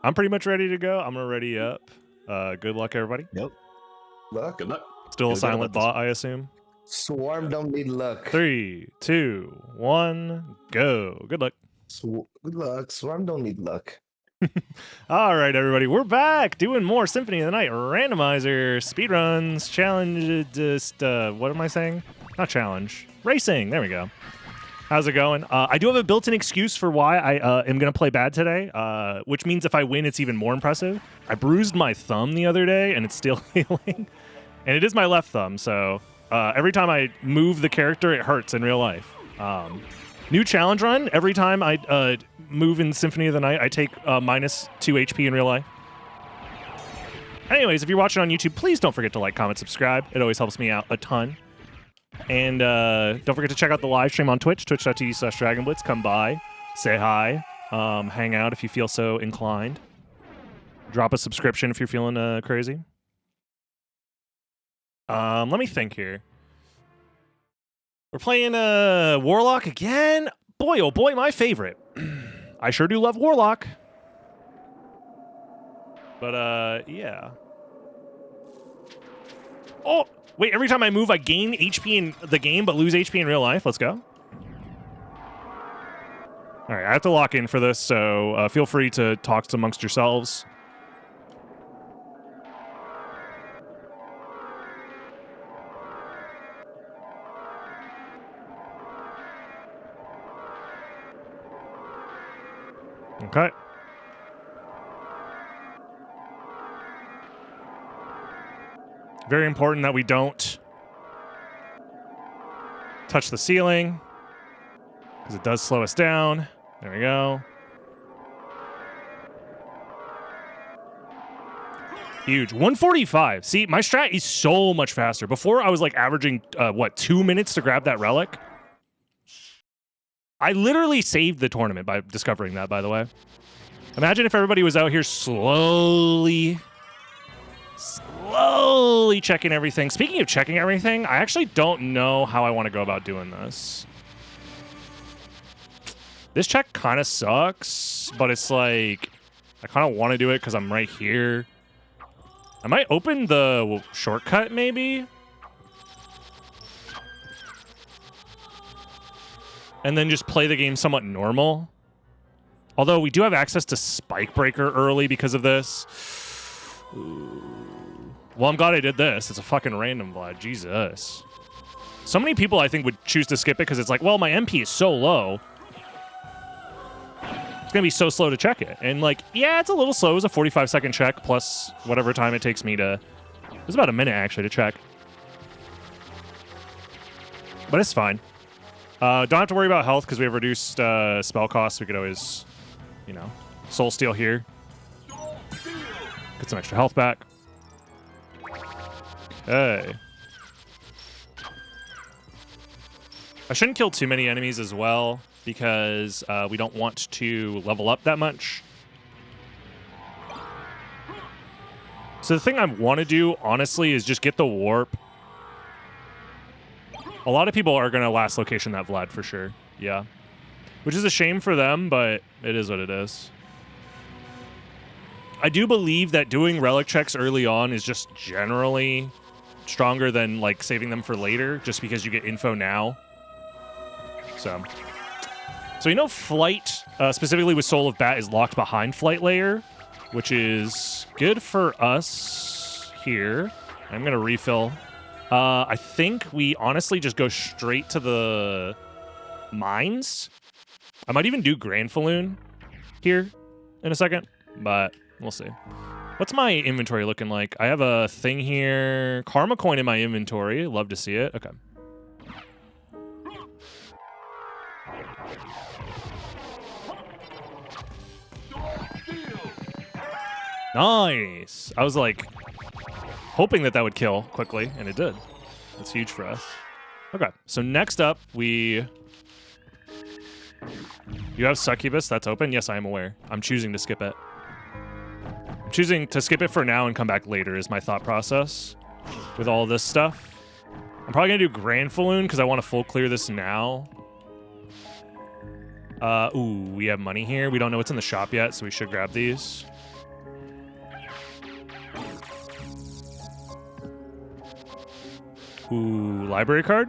I'm pretty much ready to go. I'm gonna ready up. Good luck, everybody. Nope. Luck. Good luck. Still a Feel good silent about this bot, one. I assume. Swarm don't need luck. 3, 2, 1, go. Good luck. Good luck. Swarm don't need luck. All right, everybody, we're back doing more Symphony of the Night Randomizer speedruns challenge. What am I saying? Not challenge. Racing. There we go. How's it going? I do have a built-in excuse for why I am going to play bad today, which means if I win, it's even more impressive. I bruised my thumb the other day, and it's still healing. And it is my left thumb, so every time I move the character, it hurts in real life. New challenge run. Every time I move in Symphony of the Night, I take minus 2 HP in real life. Anyways, if you're watching on YouTube, please don't forget to like, comment, subscribe. It always helps me out a ton. And don't forget to check out the live stream on Twitch, twitch.tv/DragonBlitz. Come by, say hi, hang out if you feel so inclined. Drop a subscription if you're feeling crazy. Let me think here. We're playing Warlock again. Boy, oh boy, my favorite. I sure do love Warlock. But yeah. Oh! Wait, every time I move, I gain HP in the game, but lose HP in real life. Let's go. All right, I have to lock in for this, so feel free to talk amongst yourselves. Okay. Very important that we don't touch the ceiling, because it does slow us down. There we go. Huge. 145. See, my strat is so much faster. Before, I was like averaging, 2 minutes to grab that relic? I literally saved the tournament by discovering that, by the way. Imagine if everybody was out here slowly checking everything. Speaking of checking everything, I actually don't know how I want to go about doing this. This check kind of sucks, but it's like, I kind of want to do it because I'm right here. I might open the shortcut, maybe? And then just play the game somewhat normal. Although we do have access to Spike Breaker early because of this. Ooh. Well, I'm glad I did this. It's a fucking random Vlad. Jesus. So many people, I think, would choose to skip it because it's like, well, my MP is so low. It's going to be so slow to check it. And, like, yeah, it's a little slow. It was a 45-second check plus whatever time it takes me to... It was about a minute, actually, to check. But it's fine. Don't have to worry about health because we have reduced spell costs. We could always, you know, soul steal here. Get some extra health back. Okay. I shouldn't kill too many enemies as well because we don't want to level up that much. So the thing I want to do, honestly, is just get the warp. A lot of people are going to last location that Vlad for sure. Yeah. Which is a shame for them, but it is what it is. I do believe that doing relic checks early on is just generally stronger than like saving them for later, just because you get info now. So you know, flight, specifically with Soul of Bat, is locked behind flight layer, which is good for us here. I'm going to refill. I think we honestly just go straight to the mines. I might even do Grand Falloon here in a second, but we'll see. What's my inventory looking like? I have a thing here. Karma coin in my inventory. Love to see it. Okay. Nice. I was like hoping that would kill quickly, and it did. That's huge for us. Okay, so next up, you have Succubus, that's open? Yes, I am aware. I'm choosing to skip it. I'm choosing to skip it for now and come back later is my thought process with all this stuff. I'm probably going to do Grand Falloon because I want to full clear this now. Ooh, we have money here. We don't know what's in the shop yet, so we should grab these. Ooh, library card?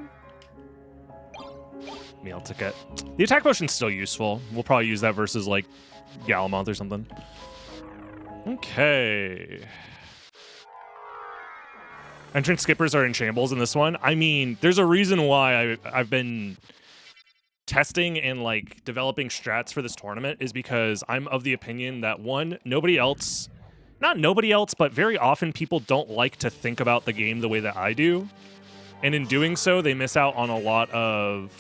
Meal ticket. The attack potion's still useful. We'll probably use that versus, like, Galamonth or something. Okay. Entrance skippers are in shambles in this one. I mean, there's a reason why I've been testing and, like, developing strats for this tournament is because I'm of the opinion that, one, nobody else, not nobody else, but very often people don't like to think about the game the way that I do. And in doing so, they miss out on a lot of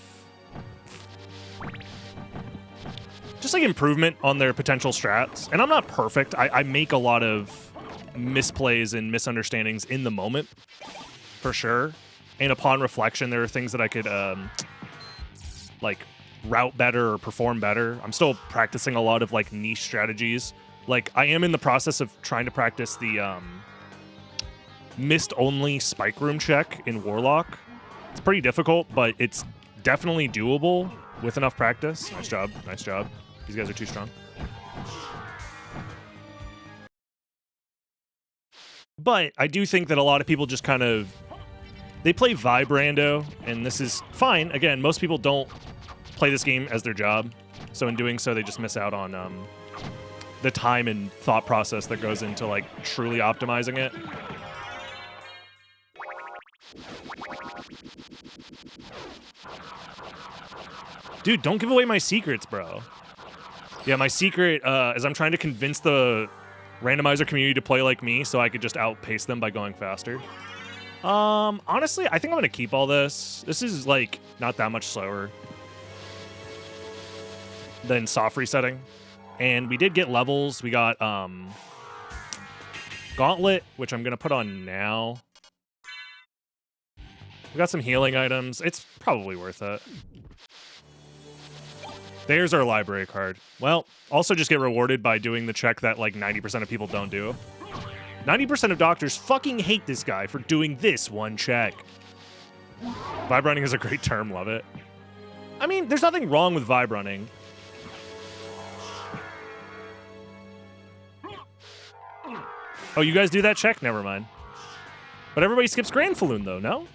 just like improvement on their potential strats. And I'm not perfect. I make a lot of misplays and misunderstandings in the moment, for sure. And upon reflection, there are things that I could like route better or perform better. I'm still practicing a lot of like niche strategies. Like I am in the process of trying to practice the mist only spike room check in Warlock. It's pretty difficult, but it's definitely doable with enough practice. Nice job. Nice job. These guys are too strong. But I do think that a lot of people just kind of, they play Vibrando, and this is fine. Again, most people don't play this game as their job. So in doing so, they just miss out on the time and thought process that goes into like truly optimizing it. Dude, don't give away my secrets, bro. Yeah, my secret is I'm trying to convince the randomizer community to play like me so I could just outpace them by going faster. Honestly, I think I'm gonna keep all this. This is like not that much slower than soft resetting. And we did get levels. We got Gauntlet, which I'm gonna put on now. We got some healing items. It's probably worth it. There's our library card. Well, also just get rewarded by doing the check that like 90% of people don't do. 90% of doctors fucking hate this guy for doing this one check. Vibe running is a great term, love it. I mean, there's nothing wrong with vibe running. Oh, you guys do that check? Never mind. But everybody skips Grand Falloon though, no?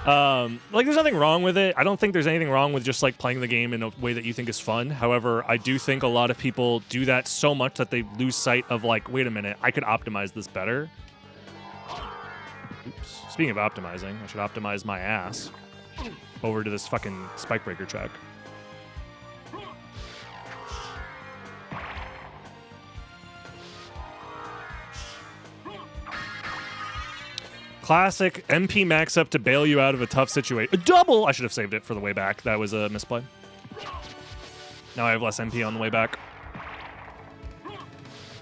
Like there's nothing wrong with it. I don't think there's anything wrong with just like playing the game in a way that you think is fun. However, I do think a lot of people do that so much that they lose sight of like, wait a minute, I could optimize this better. Oops. Speaking of optimizing, I should optimize my ass over to this fucking spike breaker check. Classic MP max up to bail you out of a tough situation. A double! I should have saved it for the way back. That was a misplay. Now I have less MP on the way back.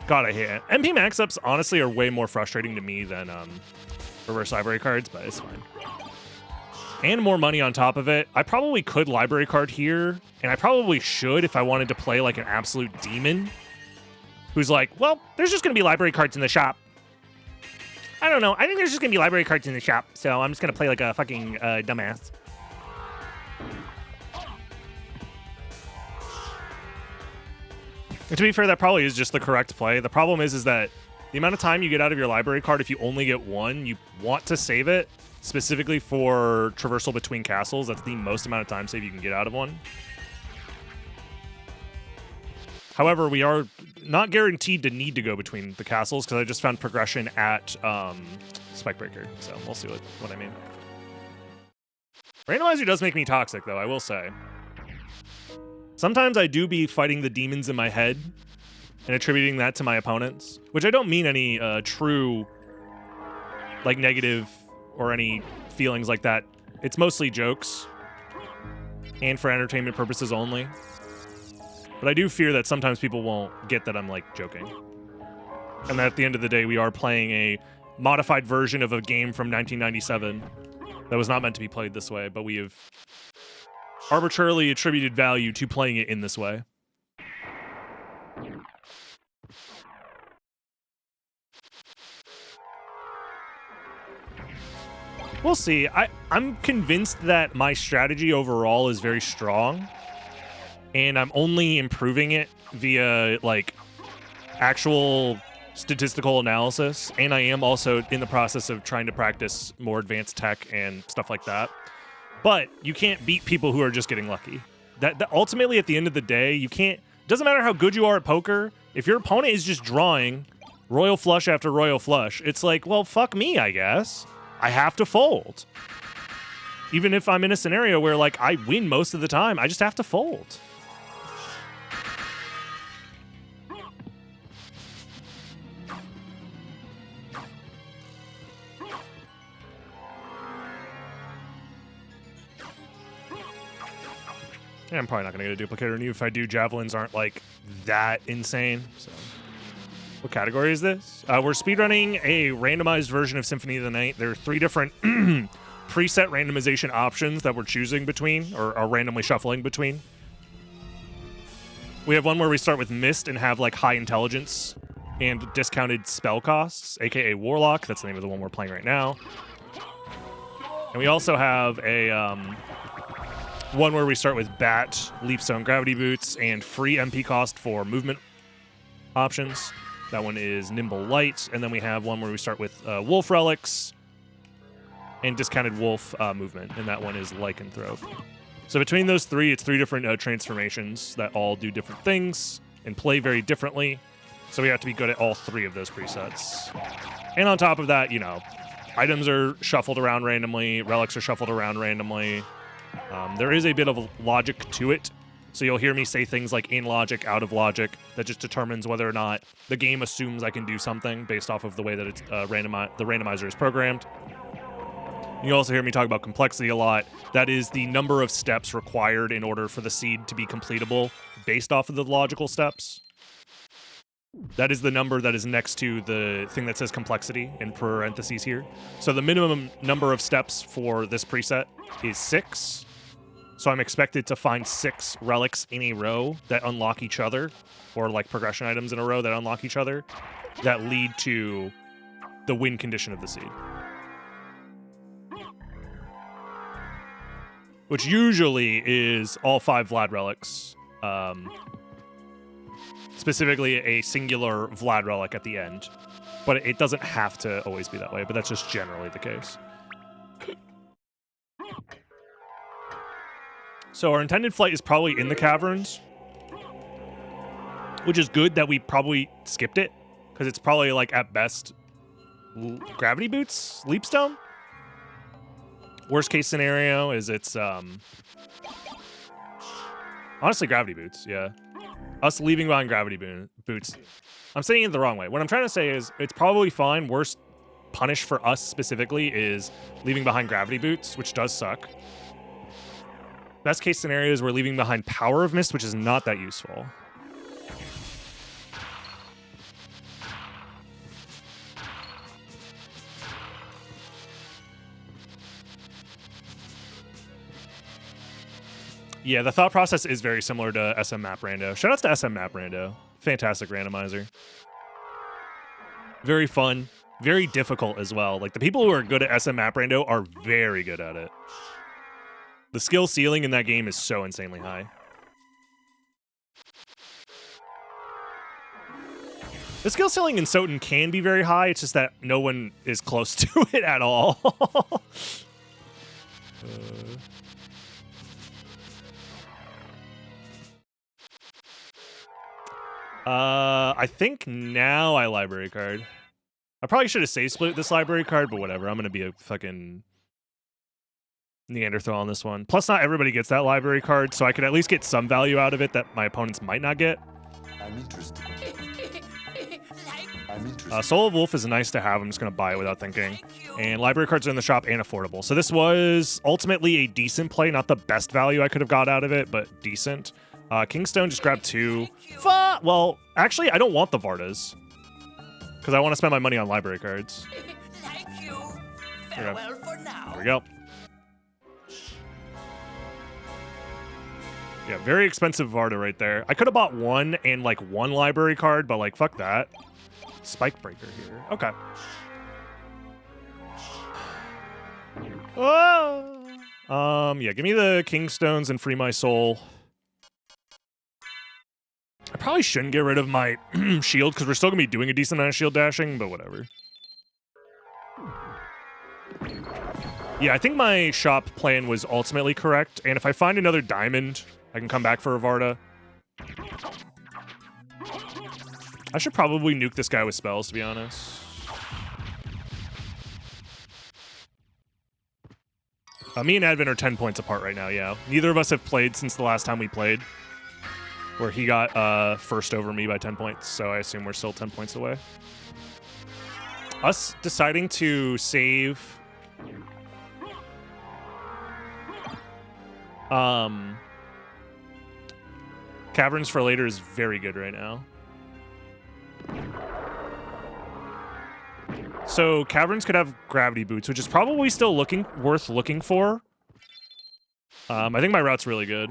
God, I hate it. MP max ups honestly are way more frustrating to me than reverse library cards, but it's fine. And more money on top of it. I probably could library card here, and I probably should if I wanted to play like an absolute demon who's like, well, there's just going to be library cards in the shop. I don't know. I think there's just going to be library cards in the shop, so I'm just going to play like a fucking dumbass. And to be fair, that probably is just the correct play. The problem is that the amount of time you get out of your library card, if you only get one, you want to save it specifically for traversal between castles. That's the most amount of time save you can get out of one. However, we are not guaranteed to need to go between the castles because I just found progression at Spikebreaker, so we'll see what I mean. Randomizer does make me toxic, though, I will say. Sometimes I do be fighting the demons in my head and attributing that to my opponents, which I don't mean any true, like, negative or any feelings like that. It's mostly jokes and for entertainment purposes only. But I do fear that sometimes people won't get that I'm, like, joking. And that at the end of the day, we are playing a modified version of a game from 1997 that was not meant to be played this way, but we have arbitrarily attributed value to playing it in this way. We'll see. I'm convinced that my strategy overall is very strong. And I'm only improving it via, like, actual statistical analysis, and I am also in the process of trying to practice more advanced tech and stuff like that. But you can't beat people who are just getting lucky. That ultimately, at the end of the day, you can't. Doesn't matter how good you are at poker. If your opponent is just drawing royal flush after royal flush, it's like, well, fuck me, I guess. I have to fold. Even if I'm in a scenario where, like, I win most of the time, I just have to fold. Yeah, I'm probably not going to get a duplicator, and even if I do, javelins aren't, like, that insane. So, what category is this? We're speedrunning a randomized version of Symphony of the Night. There are 3 different preset randomization options that we're choosing between, or are randomly shuffling between. We have one where we start with Mist and have, like, high intelligence and discounted spell costs, aka Warlock. That's the name of the one we're playing right now. And we also have a one where we start with Bat, Leapstone, Gravity Boots, and free MP cost for movement options. That one is Nimble Light. And then we have one where we start with Wolf Relics and discounted Wolf movement. And that one is Lycanthrope. So between those 3, it's 3 different transformations that all do different things and play very differently. So we have to be good at all 3 of those presets. And on top of that, you know, items are shuffled around randomly, relics are shuffled around randomly. There is a bit of logic to it. So you'll hear me say things like in logic, out of logic. That just determines whether or not the game assumes I can do something based off of the way that it's the randomizer is programmed. You also hear me talk about complexity a lot. That is the number of steps required in order for the seed to be completable based off of the logical steps. That is the number that is next to the thing that says complexity in parentheses here. So the minimum number of steps for this preset is 6. So I'm expected to find 6 relics in a row that unlock each other, or like progression items in a row that unlock each other, that lead to the win condition of the seed. Which usually is all 5 Vlad relics. Specifically a singular Vlad relic at the end. But it doesn't have to always be that way, but that's just generally the case. So our intended flight is probably in the caverns, which is good that we probably skipped it, because it's probably, like, at best, Gravity Boots? Leapstone? Worst case scenario is it's, honestly, Gravity Boots, yeah. Us leaving behind Gravity Boots. I'm saying it the wrong way. What I'm trying to say is it's probably fine. Worst punish for us specifically is leaving behind Gravity Boots, which does suck. Best case scenario is we're leaving behind Power of Mist, which is not that useful. Yeah, the thought process is very similar to SM Map Rando. Shoutouts to SM Map Rando. Fantastic randomizer. Very fun. Very difficult as well. Like, the people who are good at SM Map Rando are very good at it. The skill ceiling in that game is so insanely high. The skill ceiling in SotN can be very high. It's just that no one is close to it at all. I think now I library card. I probably should have save split this library card, but whatever. I'm gonna be a fucking Neanderthal on this one. Plus, not everybody gets that library card, so I could at least get some value out of it that my opponents might not get. I'm interested. I'm interested. Soul of Wolf is nice to have. I'm just gonna buy it without thinking. And library cards are in the shop and affordable. So this was ultimately a decent play, not the best value I could have got out of it, but decent. Kingstone just grabbed 2. Well, actually, I don't want the Vardas. Because I want to spend my money on library cards. Thank you. Farewell for now. There we go. Yeah, very expensive Varda right there. I could have bought 1 and, like, 1 library card, but, like, fuck that. Spike Breaker here. Okay. Oh! Yeah, give me the Kingstones and free my soul. I probably shouldn't get rid of my shield because we're still going to be doing a decent amount of shield dashing, but whatever. Yeah, I think my shop plan was ultimately correct, and if I find another diamond, I can come back for a Varda. I should probably nuke this guy with spells, to be honest. Me and Advent are 10 points apart right now, yeah. Neither of us have played since the last time we played, where he got first over me by 10 points, so I assume we're still 10 points away. Us deciding to save... Caverns for later is very good right now. So Caverns could have gravity boots, which is probably still worth looking for. I think my route's really good.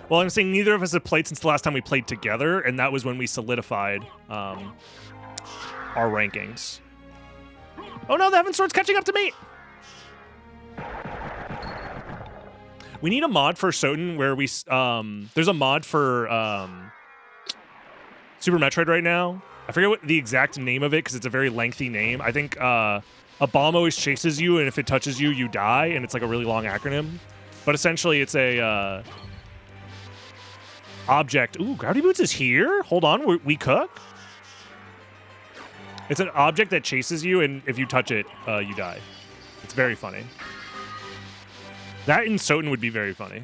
Well, I'm saying neither of us have played since the last time we played together, and that was when we solidified our rankings. Oh no, the Heaven Sword's catching up to me! We need a mod for SotN where we... there's a mod for Super Metroid right now. I forget what the exact name of it because it's a very lengthy name. I think a bomb always chases you, and if it touches you, you die, and it's like a really long acronym. But essentially, it's a object. Ooh, Gravity Boots is here? Hold on, we cook? It's an object that chases you, and if you touch it, you die. It's very funny. That in SotN would be very funny.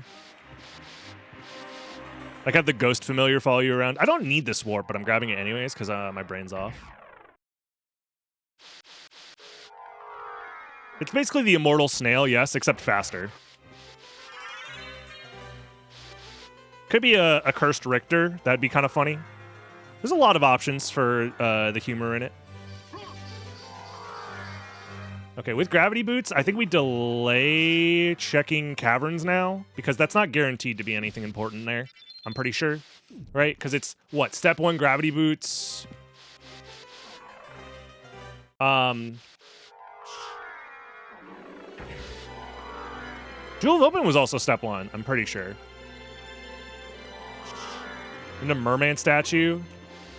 Like have the ghost familiar follow you around. I don't need this warp, but I'm grabbing it anyways because my brain's off. It's basically the immortal snail, yes, except faster. Could be a cursed Richter. That'd be kind of funny. There's a lot of options for the humor in it. Okay, with gravity boots, I think we delay checking caverns now because that's not guaranteed to be anything important there. I'm pretty sure, right? Because it's what, step 1 gravity boots. Jewel of Open was also step 1. I'm pretty sure. And the merman statue.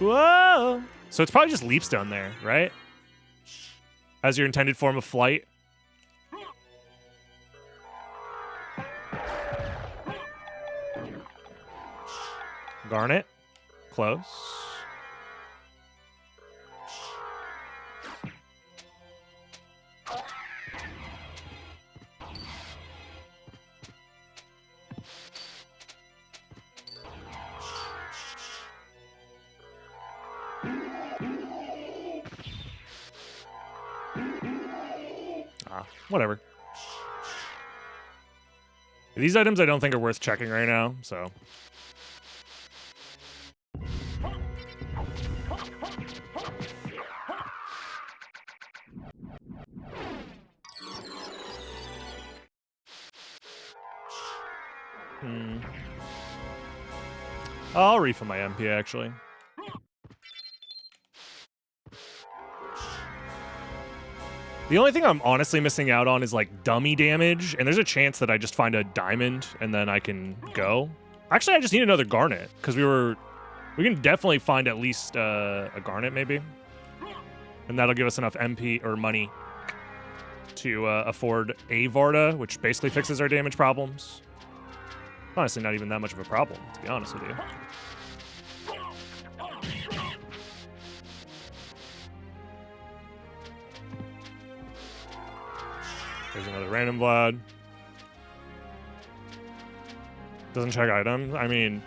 Whoa! So it's probably just Leapstone there, right? As your intended form of flight. Garnet. Close. Whatever. These items I don't think are worth checking right now, so. I'll refill my MP actually. The only thing I'm honestly missing out on is like dummy damage, and there's a chance that I just find a diamond and then I can go. Actually, I just need another garnet because we can definitely find at least a garnet maybe, and that'll give us enough MP or money to afford a Varda, which basically fixes our damage problems. Honestly, not even that much of a problem, to be honest with you. There's another random Vlad. Doesn't check items. I mean,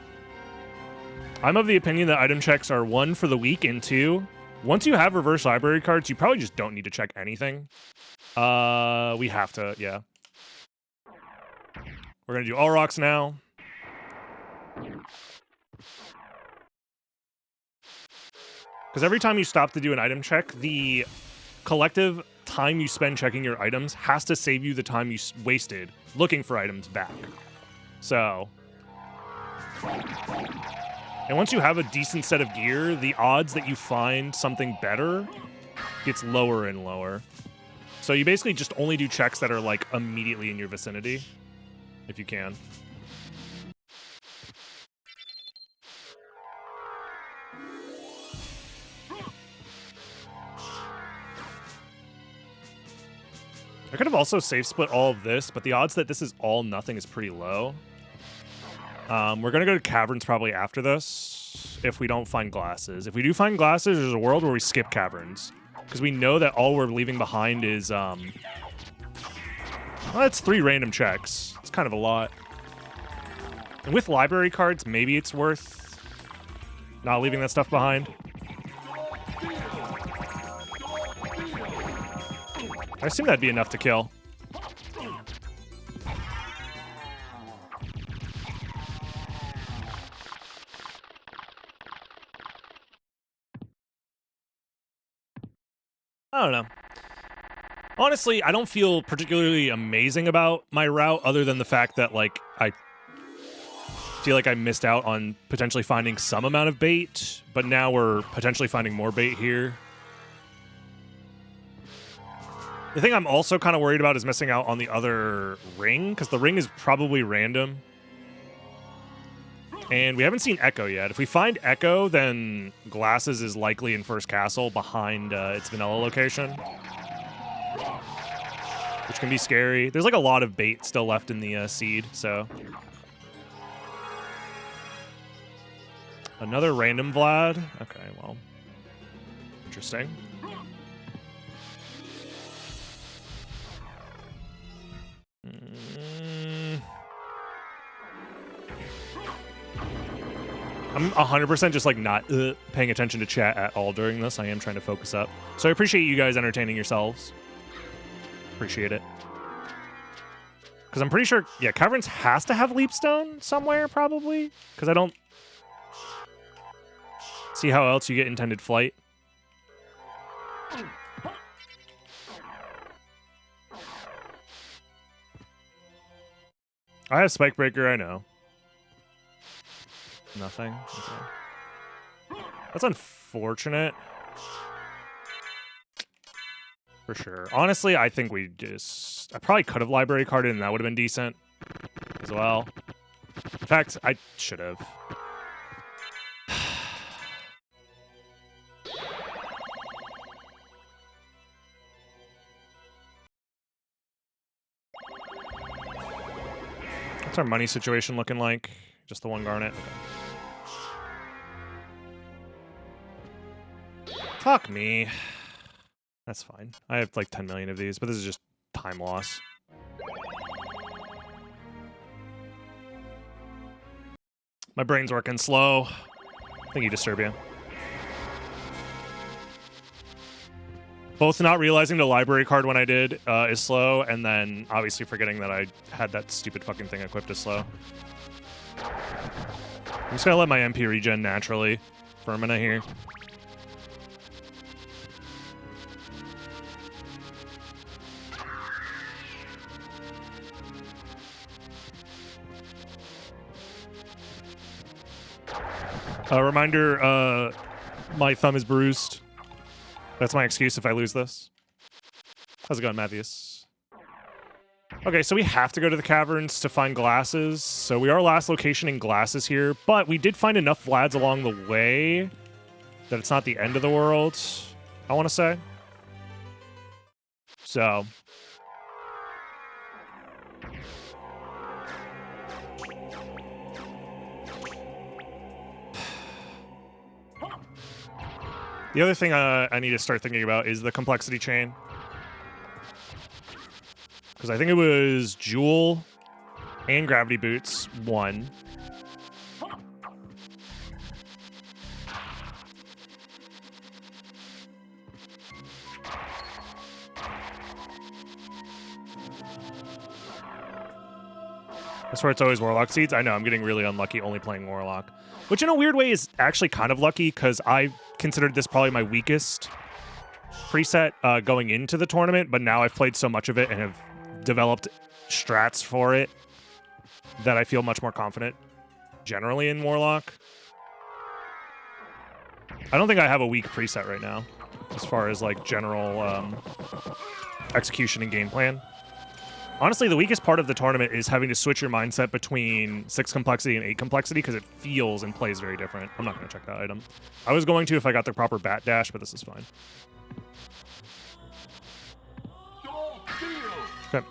I'm of the opinion that item checks are 1 for the week, and 2, once you have reverse library cards, you probably just don't need to check anything. We have to, yeah. We're gonna do all rocks now. Because every time you stop to do an item check, the collective time you spend checking your items has to save you the time you wasted looking for items back. So, and once you have a decent set of gear, the odds that you find something better gets lower and lower. So you basically just only do checks that are like immediately in your vicinity. if you can. I could have also safe split all of this, but the odds that this is all nothing is pretty low. We're going to go to caverns probably after this if we don't find glasses. If we do find glasses, there's a world where we skip caverns. Because we know that all we're leaving behind is... well, that's 3 random checks. It's kind of a lot. And with library cards, maybe it's worth not leaving that stuff behind. I assume that'd be enough to kill. I don't know. Honestly, I don't feel particularly amazing about my route other than the fact that, like, I feel like I missed out on potentially finding some amount of bait, but now we're potentially finding more bait here. The thing I'm also kind of worried about is missing out on the other ring, because the ring is probably random. And we haven't seen Echo yet. If we find Echo, then Glasses is likely in First Castle behind its vanilla location. Which can be scary. There's like a lot of bait still left in the seed, so... Another random Vlad? Okay, well... Interesting. I'm 100% just like not paying attention to chat at all during this. I am trying to focus up. So I appreciate you guys entertaining yourselves. Appreciate it. Because I'm pretty sure, yeah, Caverns has to have Leapstone somewhere, probably. Because I don't see how else you get Intended Flight. I have Spike Breaker, I know. Nothing? Okay. That's unfortunate. For sure. Honestly, I think we just... I probably could have library carded and that would have been decent as well. In fact, I should have. What's our money situation looking like? Just the 1 garnet? Okay. Fuck me. That's fine. I have like 10 million of these, but this is just time loss. My brain's working slow. Thank you, Disturbia. Both not realizing the library card when I did is slow, and then obviously forgetting that I had that stupid fucking thing equipped as slow. I'm just gonna let my MP regen naturally for a minute here. Reminder, my thumb is bruised. That's my excuse if I lose this. How's it going, Matthews? Okay, so we have to go to the caverns to find glasses. So we are last location in glasses here, but we did find enough Vlads along the way that it's not the end of the world, I want to say. So... The other thing I need to start thinking about is the complexity chain. Because I think it was Jewel and Gravity Boots, 1. That's where it's always Warlock Seeds. I know, I'm getting really unlucky only playing Warlock. Which in a weird way is actually kind of lucky, because I considered this probably my weakest preset going into the tournament, but now I've played so much of it and have developed strats for it that I feel much more confident generally in Warlock. I don't think I have a weak preset right now as far as like general execution and game plan. Honestly, the weakest part of the tournament is having to switch your mindset between 6 complexity and 8 complexity because it feels and plays very different. I'm not going to check that item. I was going to if I got the proper bat dash, but this is fine. Okay.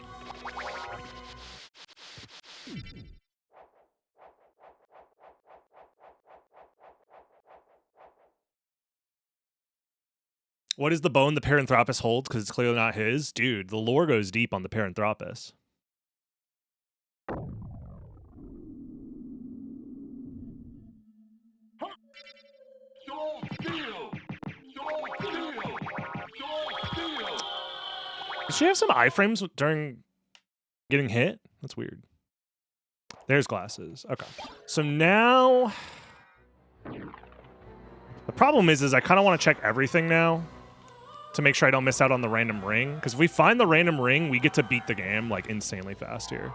What is the bone the Paranthropus holds? Because it's clearly not his. Dude, the lore goes deep on the Paranthropus. Does she have some iframes during getting hit? That's weird. There's glasses. Okay. So now... The problem is I kind of want to check everything now to make sure I don't miss out on the random ring. Because if we find the random ring, we get to beat the game, like, insanely fast here.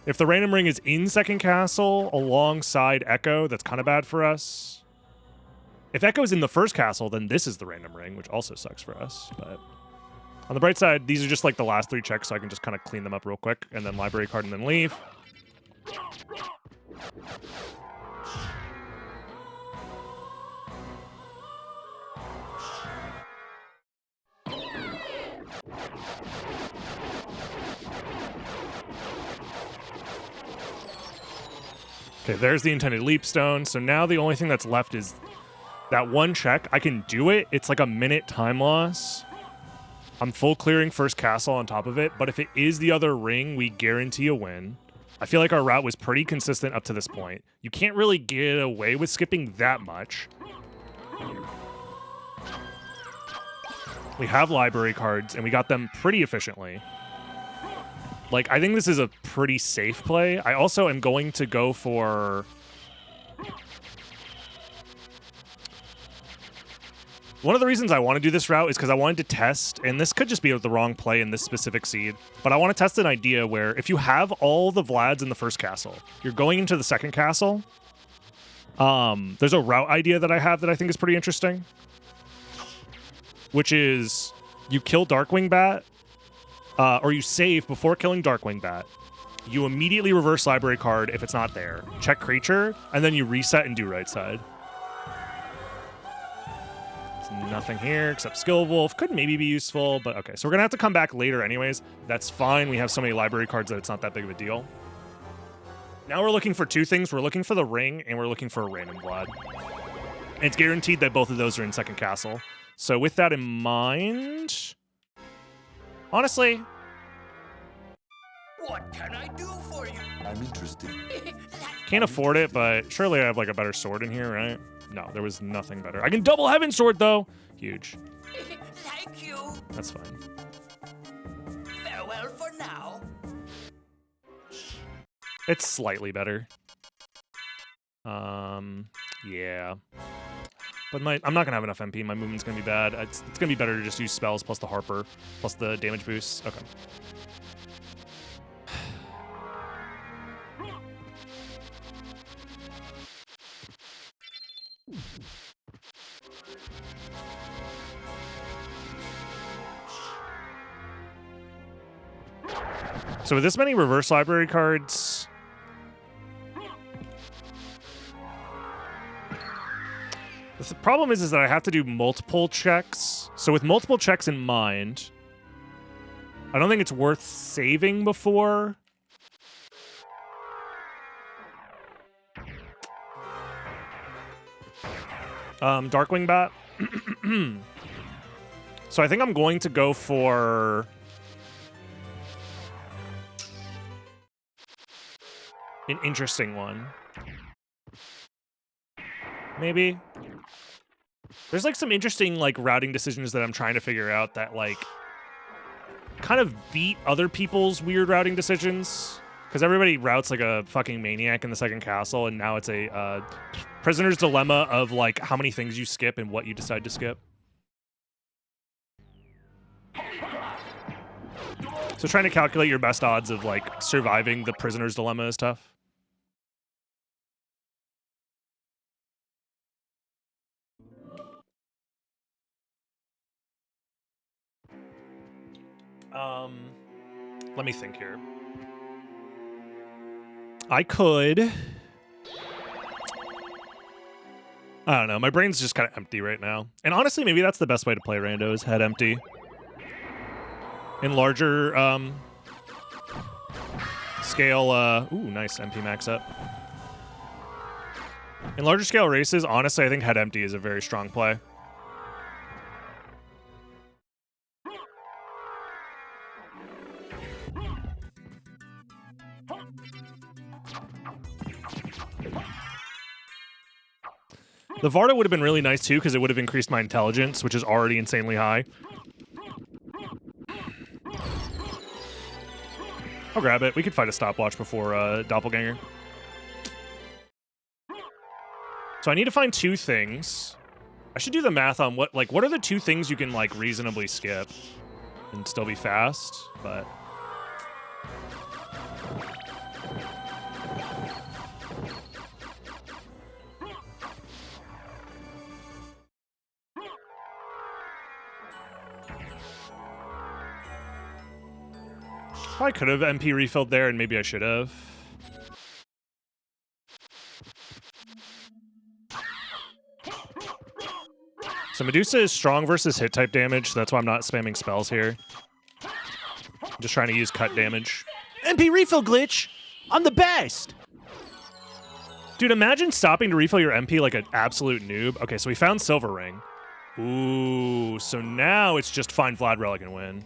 If the random ring is in second castle alongside Echo, that's kind of bad for us. If Echo's in the first castle, then this is the random ring, which also sucks for us. But on the bright side, these are just like the last 3 checks, so I can just kind of clean them up real quick, and then library card and then leave. Okay, there's the intended leap stone. So now the only thing that's left is that one check. I can do it. It's like a minute time loss. I'm full clearing first castle on top of it, but if it is the other ring, we guarantee a win. I feel like our route was pretty consistent up to this point. You can't really get away with skipping that much. We have library cards, and we got them pretty efficiently. Like, I think this is a pretty safe play. I also am going to go for... One of the reasons I want to do this route is because I wanted to test, and this could just be the wrong play in this specific seed, but I want to test an idea where if you have all the Vlads in the first castle, you're going into the second castle. There's a route idea that I have that I think is pretty interesting, which is you kill Darkwing Bat, or you save before killing Darkwing Bat. You immediately reverse library card if it's not there. Check creature, and then you reset and do right side. There's nothing here except Skill Wolf. Could maybe be useful, but okay. So we're going to have to come back later anyways. That's fine. We have so many library cards that it's not that big of a deal. Now we're looking for 2 things. We're looking for the ring, and we're looking for a random Vlad. And it's guaranteed that both of those are in second castle. So with that in mind... Honestly... What can I do for you? I'm interested. Can't afford it, but surely I have like a better sword in here, right? No, there was nothing better. I can double Heaven Sword, though! Huge. Thank you. That's fine. Farewell for now. It's slightly better. Yeah. But I'm not going to have enough MP. My movement's going to be bad. It's going to be better to just use spells plus the Harper, plus the damage boost. Okay. So with this many reverse library cards... The problem is that I have to do multiple checks. So with multiple checks in mind, I don't think it's worth saving before. Darkwing Bat. So I think I'm going to go for... an interesting one. Maybe. There's like some interesting like routing decisions that I'm trying to figure out that like kind of beat other people's weird routing decisions. Because everybody routes like a fucking maniac in the second castle, and now it's a prisoner's dilemma of like how many things you skip and what you decide to skip. So trying to calculate your best odds of like surviving the prisoner's dilemma is tough. Let me think here. I could... I don't know. My brain's just kind of empty right now. And honestly, maybe that's the best way to play Rando is head empty. In larger scale... ooh, nice MP max up. In larger scale races, honestly, I think head empty is a very strong play. The Varda would have been really nice too, because it would have increased my intelligence, which is already insanely high. I'll grab it. We could fight a stopwatch before Doppelganger. So I need to find two things. I should do the math on what are the two things you can like reasonably skip and still be fast, but I could have MP refilled there, and maybe I should have. So Medusa is strong versus hit type damage, so that's why I'm not spamming spells here. I'm just trying to use cut damage. MP refill glitch! I'm the best! Dude, imagine stopping to refill your MP like an absolute noob. Okay, so we found Silver Ring. Ooh, so now it's just find Vlad Relic and win.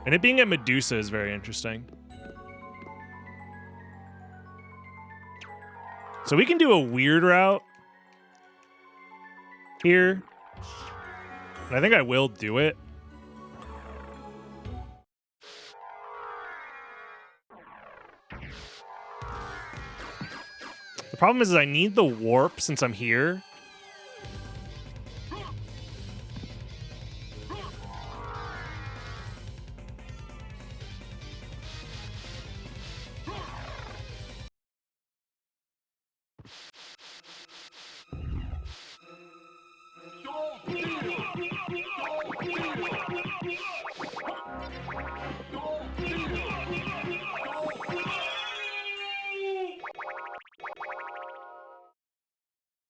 And it being at Medusa is very interesting. So we can do a weird route here. And I think I will do it. The problem is I need the warp since I'm here.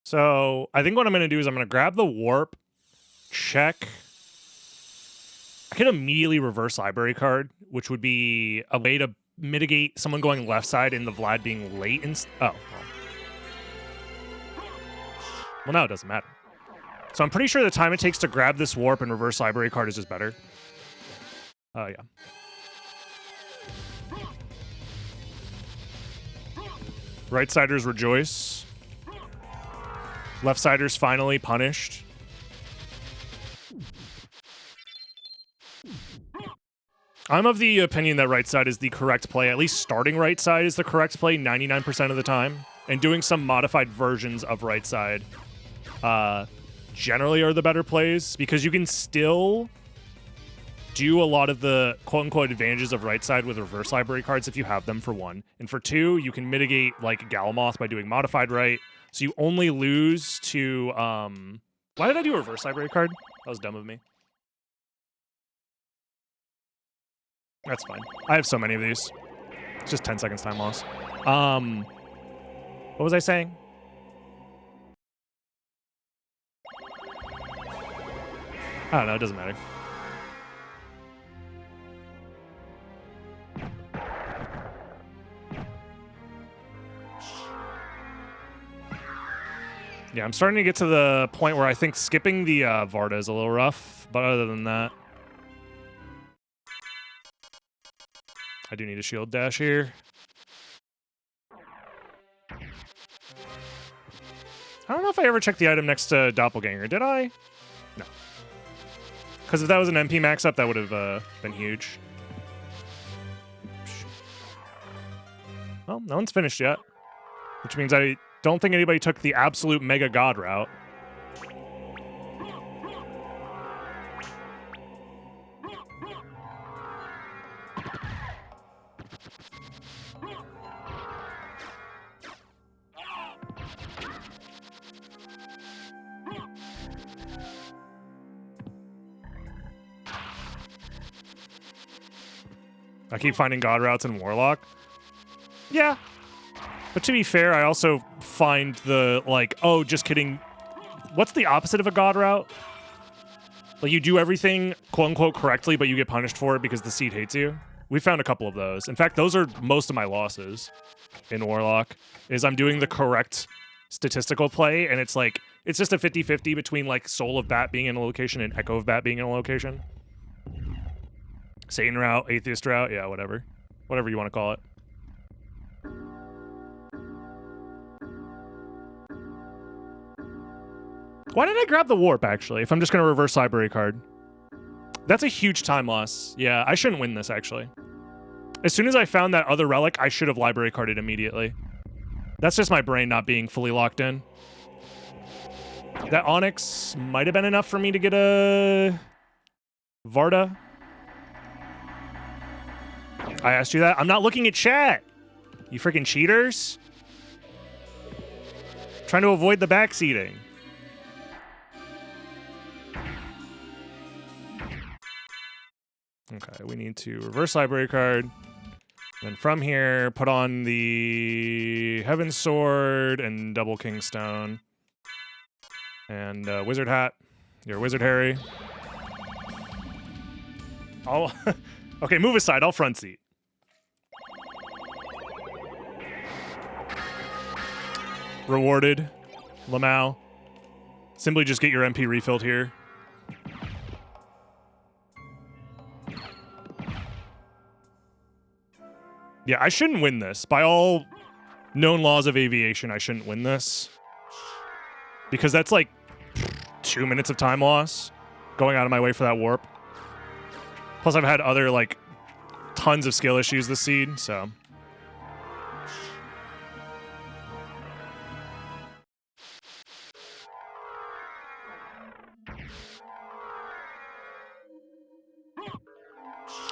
So I think what I'm going to do is I'm going to grab the warp, check. I can immediately reverse library card, which would be a way to mitigate someone going left side and the Vlad being late. Oh. Well, now it doesn't matter. So I'm pretty sure the time it takes to grab this warp and reverse library card is just better. Oh, yeah. Right-siders rejoice. Left-siders finally punished. I'm of the opinion that right side is the correct play. At least starting right side is the correct play 99% of the time. And doing some modified versions of right side generally are the better plays, because you can still do a lot of the quote-unquote advantages of right side with reverse library cards if you have them, for one. And for two, you can mitigate like Galamoth by doing modified right. So you only lose to... Why did I do a reverse library card? That was dumb of me. That's fine. I have so many of these. It's just 10 seconds time loss. What was I saying? I don't know, it doesn't matter. Yeah, I'm starting to get to the point where I think skipping the Varda is a little rough, but other than that, I do need a shield dash here. I don't know if I ever checked the item next to Doppelganger. Did I? No. Because if that was an MP max up, that would have been huge. Well, no one's finished yet, which means I don't think anybody took the absolute mega god route. I keep finding God routes in Warlock. Yeah. But to be fair, I also find the, like, oh, just kidding. What's the opposite of a God route? Like, you do everything, quote-unquote, correctly, but you get punished for it because the seed hates you. We found a couple of those. In fact, those are most of my losses in Warlock, is I'm doing the correct statistical play, and it's like, it's just a 50-50 between, like, Soul of Bat being in a location and Echo of Bat being in a location. Satan route, Atheist route, yeah, whatever. Whatever you want to call it. Why did I grab the warp, actually, if I'm just going to reverse library card? That's a huge time loss. Yeah, I shouldn't win this, actually. As soon as I found that other relic, I should have library carded immediately. That's just my brain not being fully locked in. That Onyx might have been enough for me to get a Varda. I asked you that. I'm not looking at chat. You freaking cheaters. Trying to avoid the backseating. Okay, we need to reverse library card. Then from here, put on the Heaven Sword and Double Kingstone. And Wizard Hat. You're Wizard Harry. I'll... Okay, move aside. I'll front seat. Rewarded. Lamau. Simply just get your MP refilled here. Yeah, I shouldn't win this. By all known laws of aviation, I shouldn't win this. Because that's like 2 minutes of time loss going out of my way for that warp. Plus, I've had other, like, tons of skill issues this seed, so.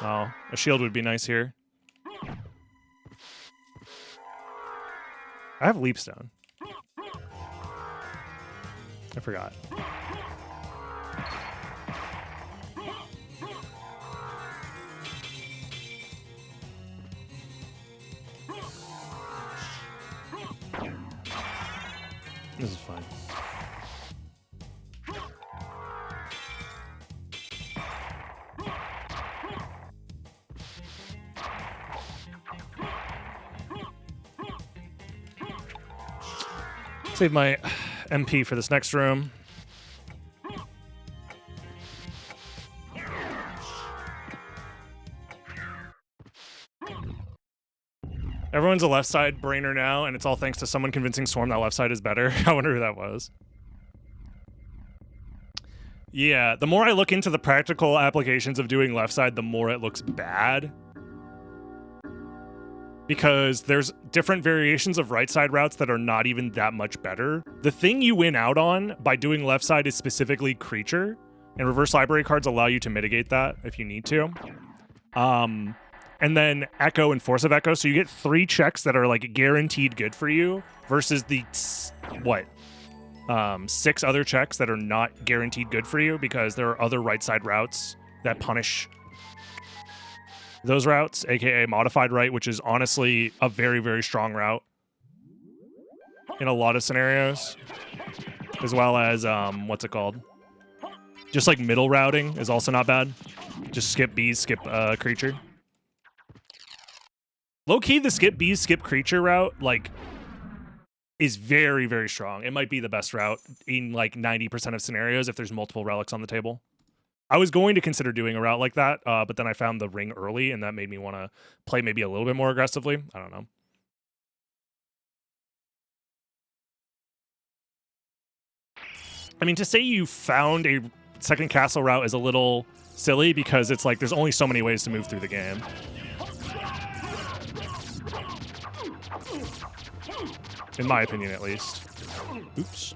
Oh, a shield would be nice here. I have Leapstone. I forgot. This is fine. Save my MP for this next room. Everyone's a left side brainer now, and it's all thanks to someone convincing Swarm that left side is better. I wonder who that was. Yeah, the more I look into the practical applications of doing left side, the more it looks bad. Because there's different variations of right side routes that are not even that much better. The thing you win out on by doing left side is specifically creature, and reverse library cards allow you to mitigate that if you need to. And then Echo and Force of Echo, so you get 3 checks that are like guaranteed good for you versus the, 6 other checks that are not guaranteed good for you because there are other right side routes that punish those routes, aka modified right, which is honestly a very, very strong route in a lot of scenarios, as well as what's it called? Just like middle routing is also not bad. Just skip bees, skip creature. Low key, the skip bees, skip creature route like is very, very strong. It might be the best route in like 90% of scenarios if there's multiple relics on the table. I was going to consider doing a route like that, but then I found the ring early, and that made me want to play maybe a little bit more aggressively. I don't know. I mean, to say you found a second castle route is a little silly because it's like there's only so many ways to move through the game. In my opinion, at least. Oops.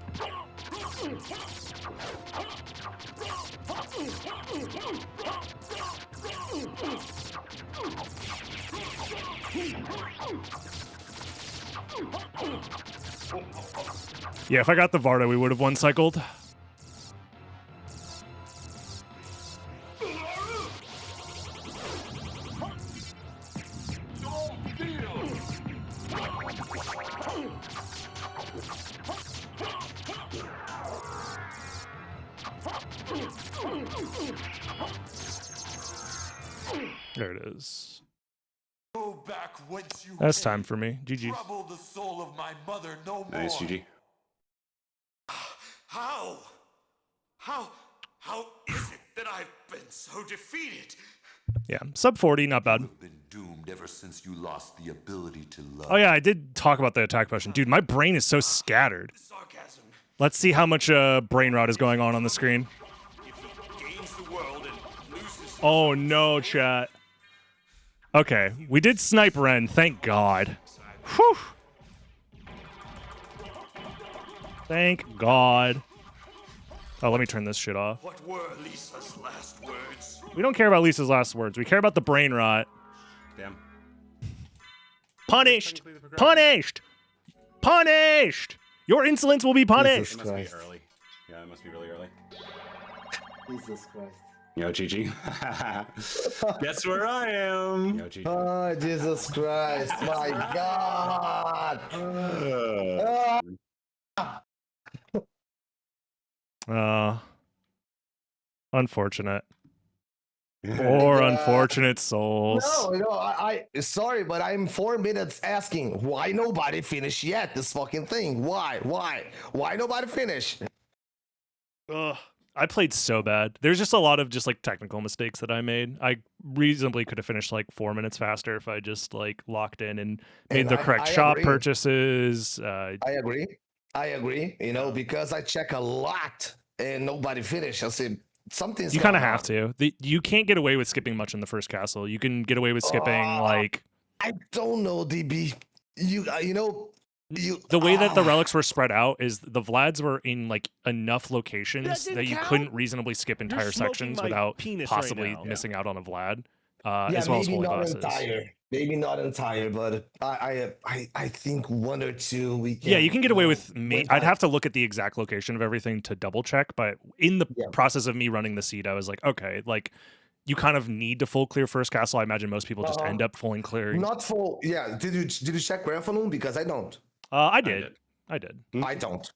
Yeah, if I got the Varda, we would have one cycled. There it is. Go back whence you That's came. time for me. GG. Trouble the soul of my mother no Nice, more. GG. How? How is it that I've been so defeated? Yeah, sub 40, not bad. You've been doomed ever since you lost the ability to love. Oh yeah, I did talk about the attack potion. Dude, my brain is so scattered. Sarcasm. Let's see how much brain rot is going on the screen. If he gains the world and loses Oh no, chat. Okay, we did snipe Ren, thank God. Whew. Thank God. Oh, let me turn this shit off. what were Lisa's last words? We don't care about Lisa's last words. We care about the brain rot. Damn. Punished! Punished! Punished! Your insolence will be punished! It must be Christ. early. Yeah, it must be really early. Jesus Christ. Yo, GG. Guess where I am? Yo, GG. Oh, Jesus Christ. My God. Unfortunate. Poor unfortunate souls. No, I sorry, but I'm 4 minutes asking why nobody finished yet this fucking thing. Why nobody finished? Ugh. I played so bad. There's just a lot of just like technical mistakes that I made. I reasonably could have finished like 4 minutes faster if I just like locked in and made And the correct I shop agree. purchases. I agree. You know, because I check a lot and nobody finished. I said something's You kind of going have on. to. You can't get away with skipping much in the first castle. You can get away with skipping like I don't know, DB. You know. the way that the relics were spread out is the Vlads were in like enough locations that you couldn't reasonably skip entire smoking sections my without penis right possibly now. missing out on a Vlad, Yeah, as well as maybe holy not bosses. entire. Maybe not entire, but I think 1 or 2 we can. Yeah, you can get away with win me. by. I'd have to look at the exact location of everything to double check, but in the Yeah. process of me running the seed, I was like, okay, like you kind of need to full clear first castle. I imagine most people just end up fully clearing. Not full. Yeah. Did you check Grand Falloon? Because I don't. I did. I did. I don't.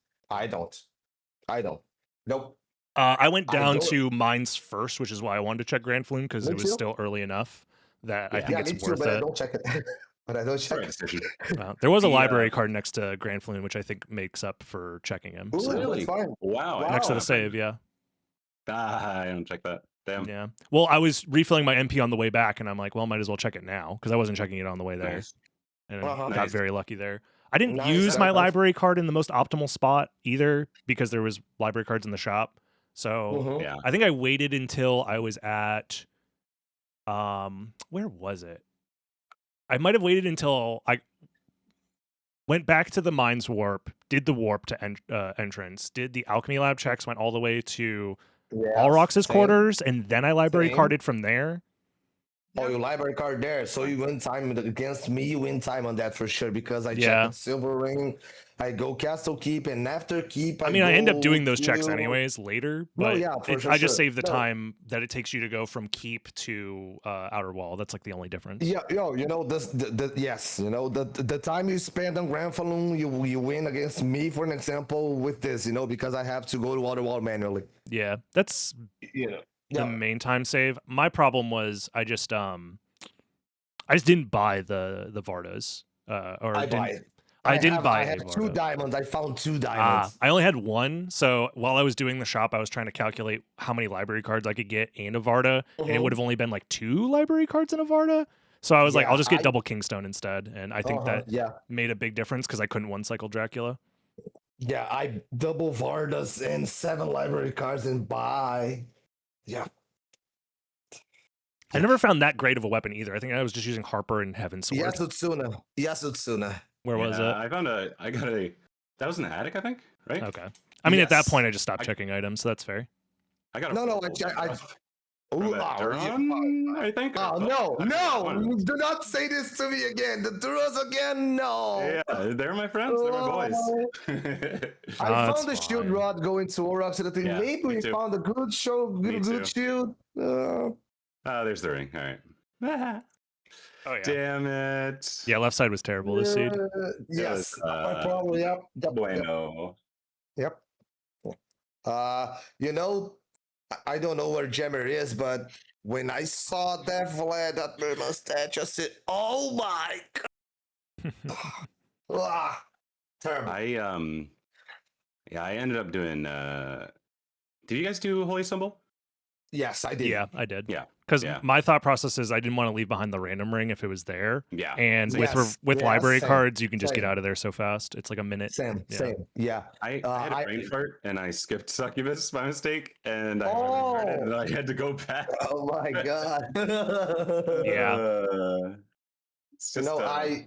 Nope. I went I down don't- to mines first, which is why I wanted to check Grand Flume because Me it was too. still early enough that I Yeah. think Yeah, me it's too, worth but I it. don't check it. But I don't check Right it. decision. There was a The, library card next to Grand Flume, which I think makes up for checking him. Ooh, So, Really? that's fine. Wow. I next to know the that happened. save, yeah. I don't check that. Damn. Yeah. Well, I was refilling my MP on the way back, and I'm like, well, might as well check it now because I wasn't checking it on the way there, Nice. and Uh-huh. got Nice. very lucky there. I didn't Nice, use my nice. library card in the most optimal spot either because there was library cards in the shop. So Mhm. Yeah. I think I waited until I was at where was it? I might have waited until I went back to the mines warp, did the warp to entrance, did the alchemy lab checks, went all the way to Yes, Alrox's same. quarters, and then I library Same. carded from there. Oh, your library card there. So you win time against me. You win time on that for sure because I Yeah. check Silver Ring. I go Castle Keep, and after Keep, I mean, I end up go doing those checks to- anyways later, No, but yeah, for I just sure. save the No. time that it takes you to go from Keep to Outer Wall. That's like the only difference. Yeah, you know this. Yes, you know the time you spend on Grand Falloon, you win against me, for an example, with this. You know, because I have to go to Outer Wall manually. Yeah, that's You know. the Yeah. main time save. My problem was I just didn't buy the Vardas. Or I didn't, buy it. I didn't buy I a have 2 Varda. diamonds. I found 2 diamonds. I only had one, so while I was doing the shop, I was trying to calculate how many library cards I could get in a Varda, and it Mhm. would have only been like 2 library cards in a Varda. So I was like, Yeah, I'll just get I- double Kingstone instead, and I think that Yeah. made a big difference because I couldn't one cycle Dracula. Yeah, I double Vardas and 7 library cards and buy. Yeah. I never found that great of a weapon either. I think I was just using Harper and Heaven Sword. Yasutsuna. Where was it? I got a. That was in the attic, I think. Right. Okay. I mean, at that Yes. point, I just stopped I- checking items, so that's fair. I got a. No, purple Ooh, from a Duran, I think. Oh, or no, something. no. Do not say this to me again. The Duros again, no. Yeah, they're my friends. They're my boys. I That's found the shield fine. rod going to Orox and I think Yeah, maybe me we too. found a good show, Me good too. shield. There's the ring. All right. Oh yeah. Damn it. Yeah, left side was terrible this seed. Yes, was, my problem. Yep. Bueno. You know, I don't know where Jammer is, but when I saw that Vlad, that Merman statue, I said, "Oh my god!" Terrible. I ended up doing. Did you guys do Holy Symbol? Yes, I did. Yeah, I did. Yeah. Because Yeah. my thought process is I didn't want to leave behind the random ring if it was there. Yeah. And Same. with library same, cards, you can just get same. out of there so fast. It's like a minute. Same, Yeah. same. Yeah. I had a brain fart and I skipped Succubus by mistake, and I regretted it, and I had to go back. Oh my god. It's You just, know, I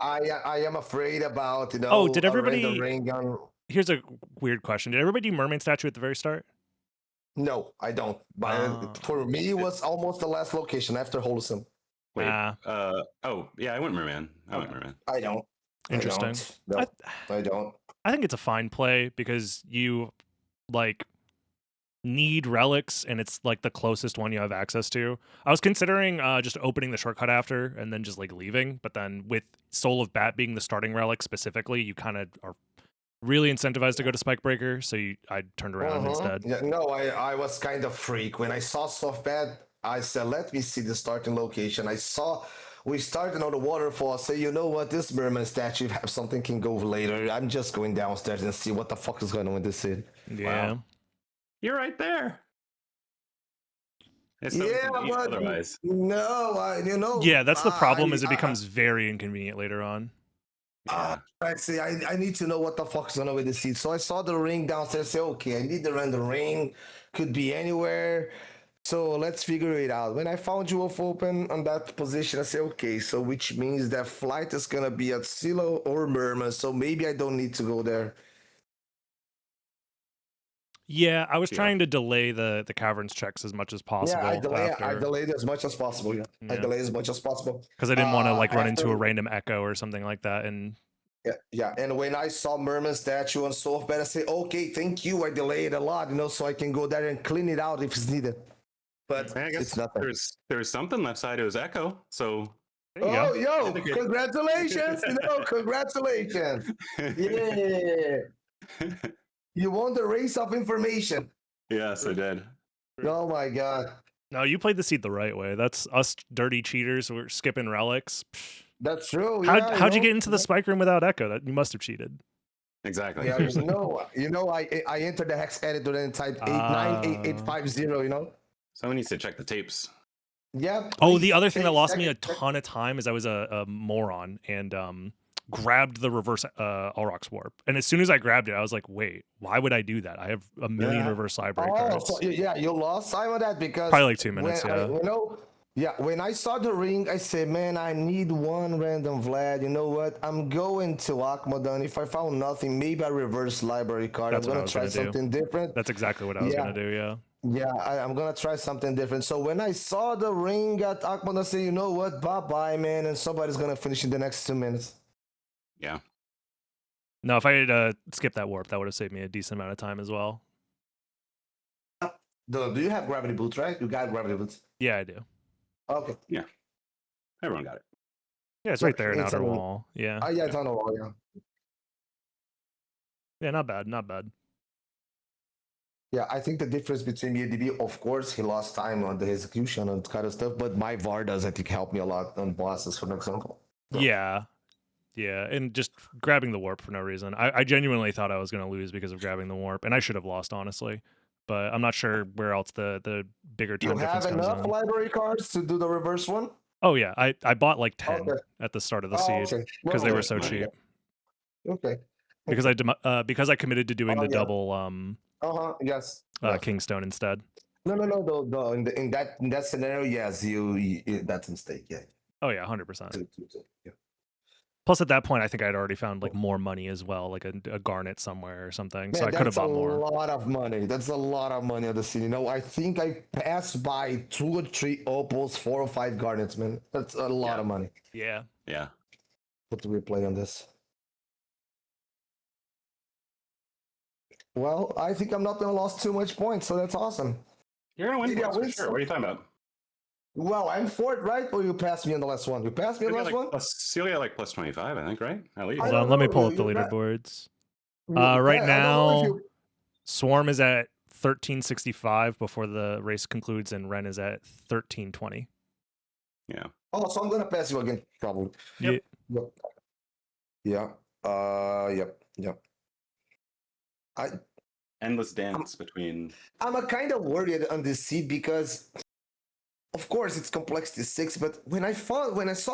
am afraid about, you know. Oh, did a everybody- random ring gun. Here's a weird question. Did everybody do Mermaid Statue at the very start? No, I don't. But Oh. for me, it was almost the last location after Wholesome. wait. Ah. Oh, yeah, I went Merman. I went Merman. I don't. Interesting. I don't. No, I don't. I think it's a fine play because you like need relics and it's like the closest one you have access to. I was considering just opening the shortcut after and then just like leaving, but then with Soul of Bat being the starting relic specifically, you kind of are really incentivized to go to Spikebreaker, so I turned around instead. Yeah, no, I was kind of freak when I saw Soft Bad. I said, "Let me see the starting location." I saw we started on the waterfall. I say, "You know what? This Merman statue, if have something can go later. I'm just going downstairs and see what the fuck is going on with this scene." Yeah. Wow. You're right there. It's Yeah, but otherwise. no, you know. Yeah, that's the problem is it I- becomes very inconvenient later on. Yeah. I say I need to know what the fuck's going on with the seat. So I saw the ring downstairs. Say, okay, I need the random ring. Could be anywhere. So let's figure it out. When I found you off open on that position, I say, okay, so which means that flight is gonna be at Silo or Merman. So maybe I don't need to go there. Yeah, I was Yeah. trying to delay the caverns checks as much as possible. Yeah, I delayed as much as possible. Yeah. I Yeah. delayed as much as possible. Because I didn't want to like run into a after- random echo or something like that. And Yeah. And when I saw Merman statue on Soft Bed, I say, okay, thank you. I delayed a lot, so I can go there and clean it out if it's needed. But I guess it's nothing. there's something left side. It was Echo. So there you Oh, go. yo, congratulations! Congratulations! Yeah, you won the race of information. yes, I did. Oh my god, No, you played the seed the right way. That's us dirty cheaters. We're skipping relics. Psh. that's true. How'd you get into the spike room without echo? That you must have cheated. Exactly. Yeah, I entered the hex editor and typed 898850. You know. Someone needs to check the tapes. Yeah. Oh, the other thing that please lost check me a it. ton of time is I was a moron and grabbed the reverse Allrox warp. And as soon as I grabbed it, I was like, wait, why would I do that? I have a million Yeah. reverse library Oh, cards. so, yeah, you lost time on that because Probably like 2 minutes, yeah. When I saw the ring, I said, man, I need one random Vlad. You know what? I'm going to Akmodan. If I found nothing, maybe I reverse library card. That's I'm what I gonna was try gonna do. something different. That's exactly what I was Yeah. going to do, yeah. Yeah, I'm gonna try something different. So when I saw the ring at Akmodan, I said, you know what? Bye-bye, man. And somebody's gonna finish in the next 2 minutes. Yeah. No, if I had skipped that warp, that would have saved me a decent amount of time as well. Do you have gravity boots, right? You got gravity boots. Yeah, I do. Okay. Everyone got it. Yeah, it's Yeah, right there in it's outer on- wall. Yeah. Yeah, it's on the wall, yeah. Yeah, not bad, not bad. Yeah, I think the difference between me and DB, of course, he lost time on the execution and kind of stuff, but my VAR does, I think, help me a lot on bosses, for example. So- Yeah. Yeah, and just grabbing the warp for no reason. I genuinely thought I was going to lose because of grabbing the warp, and I should have lost, honestly. But I'm not sure where else the bigger You time have difference comes enough in. library cards to do the reverse one? Oh, yeah. I bought like 10 Okay. at the start of the Oh, seed okay. because they Well, were so okay. cheap. Okay. Because I committed to doing Oh, the yeah. double Yes. Yes. Kingstone instead. No. In that scenario, yes, that's a mistake. Yeah. Oh, yeah, 100%. Yeah. Plus, at that point, I think I'd already found like more money as well, like a garnet somewhere or something. So I could have bought more. That's a lot of money. That's a lot of money on the scene. I think I passed by 2 or 3 opals, 4 or 5 garnets, man. That's a lot Yeah. of money. Yeah. Yeah. Put the replay on this. Well, I think I'm not gonna lose too much points, so that's awesome. You're gonna win. Yeah, points for win sure. some. What are you talking about? Well, I'm fourth, right? Or you passed me on the last one? You passed me on the last one? Celia got like plus 25, I think, right? At least. I Hold don't on, let me know, pull up the you- leaderboards. Yeah, Right I don't know if now, you- Swarm is at 1365 before the race concludes, and Ren is at 1320. Yeah. Oh, so I'm gonna pass you again, probably. Yep. Yep. Yeah. Yep. I Endless dance between. I'm a kind of worried on this seed because, of course, it's complexity 6. But when I saw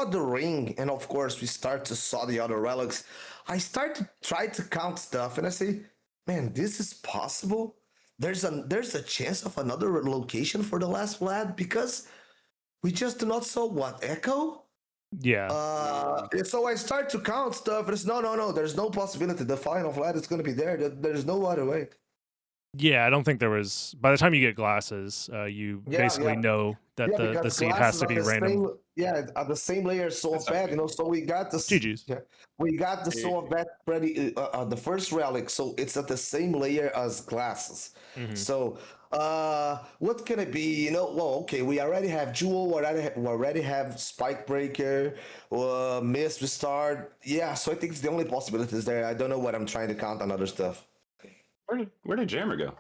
the ring, and of course we start to saw the other relics, I start to try to count stuff, and I say, man, this is possible. There's a chance of another location for the last Vlad because we just do not saw what echo. Yeah. So I start to count stuff, and it's no. There's no possibility. The final Vlad is going to be there. There's no other way. Yeah, I don't think there was. By the time you get glasses, you basically know that the because seed has glasses to are be the random. at the same layer so bad, so we got the GG's. we got the soul of that pretty the first relic, so it's at the same layer as glasses. Mhm. So what can it be? Well, okay, we already have Jewel, we already have Spike Breaker, Mist Restart. Yeah, so I think it's the only possibilities there. I don't know what I'm trying to count on other stuff. Where did Jammer go?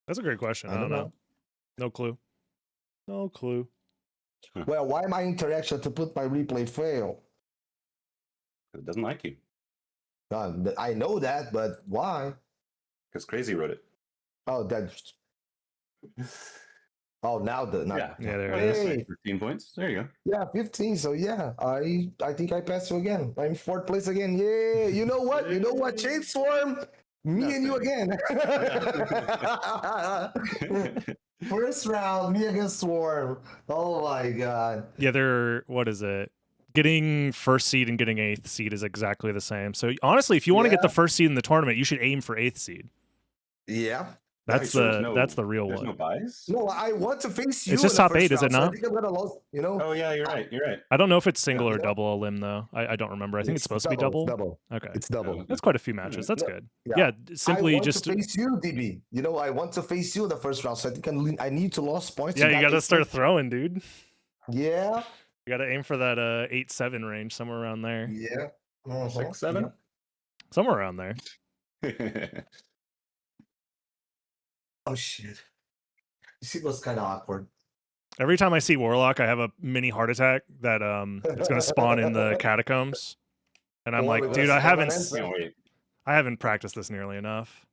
That's a great question. I don't know. No clue. No clue. Well, why my interaction to put my replay fail? It doesn't like you. I know that, but why? Because Crazy wrote it. Oh, that's. Oh, now Yeah, there it Hey. is. 15 points. There you go. Yeah, 15. So yeah, I think I passed you again. I'm 4th place again. Yeah. You know what? Chain Swarm. Me and you again. First round, me against Swarm. Oh my god. Yeah, what is it? Getting first seed and getting 8th seed is exactly the same. So honestly, if you want to get the first seed in the tournament, you should aim for 8th seed. Yeah. That's that's the real There's one. no buys? No, I want to face you. It's just in the top first 8, is it round, so I not? think I'm gonna lose, Oh yeah, you're right. You're right. I don't know if it's single or Yeah. double a limb though. I don't remember. I think it's supposed to be It's double. double. Okay. It's double. That's quite a few matches. That's Yeah. good. Yeah. Yeah, I simply want just to face you, DB. I want to face you in the first round, so I think I need to lose points. yeah, you got got to 8 start points. throwing, dude. Yeah. You got to aim for that 8-7 range, somewhere around there. Yeah. 6-7. Somewhere around there. Oh shit. You see, it was kind of awkward. Every time I see Warlock, I have a mini heart attack that it's going to spawn in the catacombs. And I'm like, dude, I haven't practiced this nearly enough.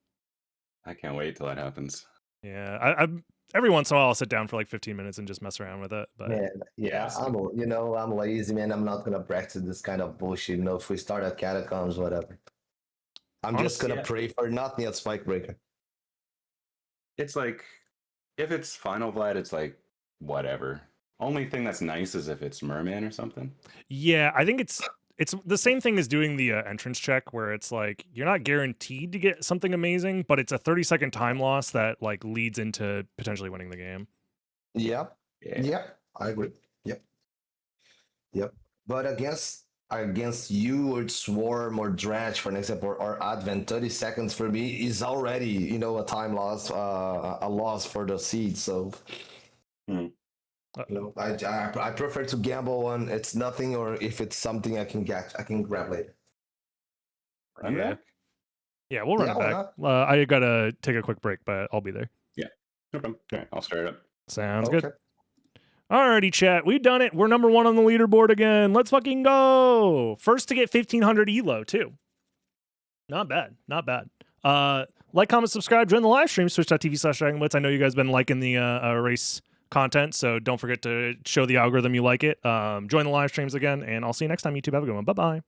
I can't wait till that happens. Yeah, I every once in a while I'll sit down for like 15 minutes and just mess around with it. But Man, yeah, I'm lazy, man. I'm not gonna practice this kind of bullshit. If we start at catacombs, whatever. I'm just Honestly, gonna pray for nothing at Spike Breaker. It's like, if it's Final Vlad, it's like, whatever. Only thing that's nice is if it's Merman or something. yeah, I think it's the same thing as doing the entrance check, where it's like you're not guaranteed to get something amazing, but it's a 30-second time loss that like leads into potentially winning the game. Yep. I agree. Yep. But against you or Swarm or Dredge, for example, or Advent, 30 seconds for me is already, a time loss, a loss for the seed. So, I prefer to gamble on it's nothing, or if it's something I can grab later. Yeah, we'll run it why back. I gotta take a quick break, but I'll be there. Yeah. No problem. All right, I'll start it up. Sounds good. Alrighty, chat. We've done it. We're number 1 on the leaderboard again. Let's fucking go. First to get 1,500 elo, too. Not bad. Not bad. Like, comment, subscribe, join the live stream, twitch.tv/DragonBlitz. I know you guys been liking the race content, so don't forget to show the algorithm you like it. Join the live streams again, and I'll see you next time, YouTube. Have a good one. Bye-bye.